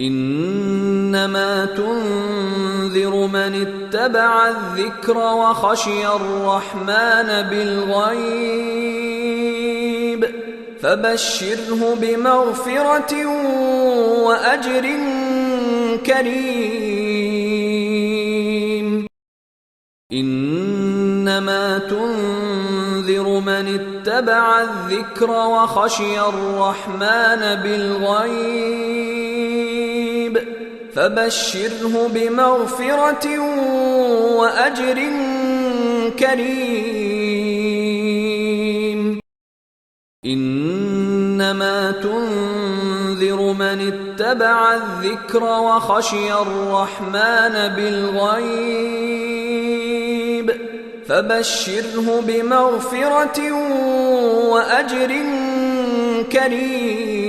إنما تنذر من اتبع الذكر وخشي الرحمن بالغيب فبشره بمغفرة وأجر كريم. إنما تنذر من اتبع الذكر وخشي الرحمن بالغيب فبشره بمغفرة وأجر كريم. إنما تنذر من اتبع الذكر وخشي الرحمن بالغيب فبشره بمغفرة وأجر كريم.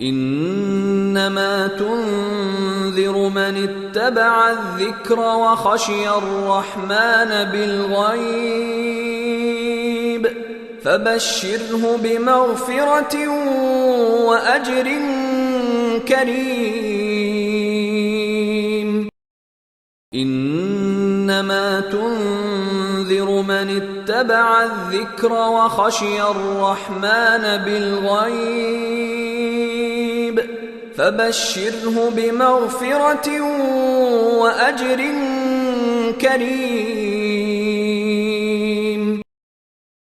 إنما تنذر من اتبع الذكر وخشي الرحمن بالغيب فبشره بمغفرة وأجر كريم. إنما تنذر من اتبع الذكر وخشي الرحمن بالغيب فبشره بمغفرة وأجر كريم.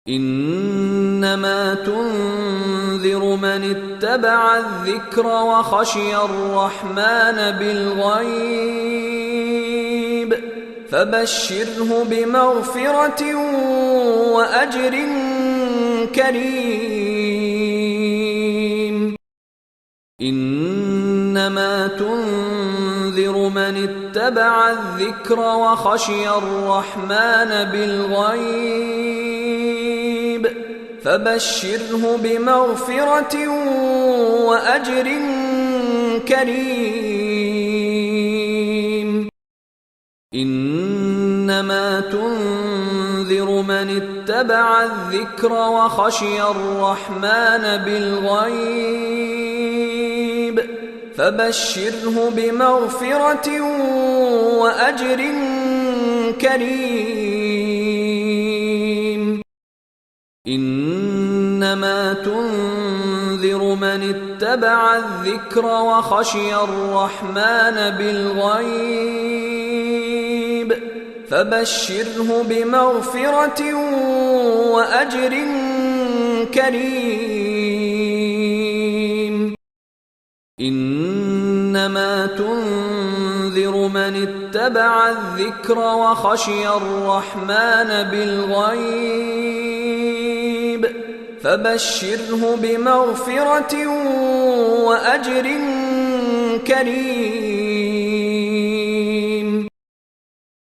إنما تنذر من اتبع الذكر وخشي الرحمن بالغيب فبشره بمغفرة وأجر كريم. إنما تنذر من اتبع الذكر وخشي الرحمن بالغيب فبشره بمغفرة وأجر كريم. إنما تنذر من اتبع الذكر وخشي الرحمن بالغيب فبشره بمغفرة وأجر كريم. إنما تنذر من اتبع الذكر وخشي الرحمن بالغيب فبشره بمغفرة وأجر كريم. إنما تنذر من اتبع الذكر وخشي الرحمن بالغيب فبشره بمغفرة وأجر كريم.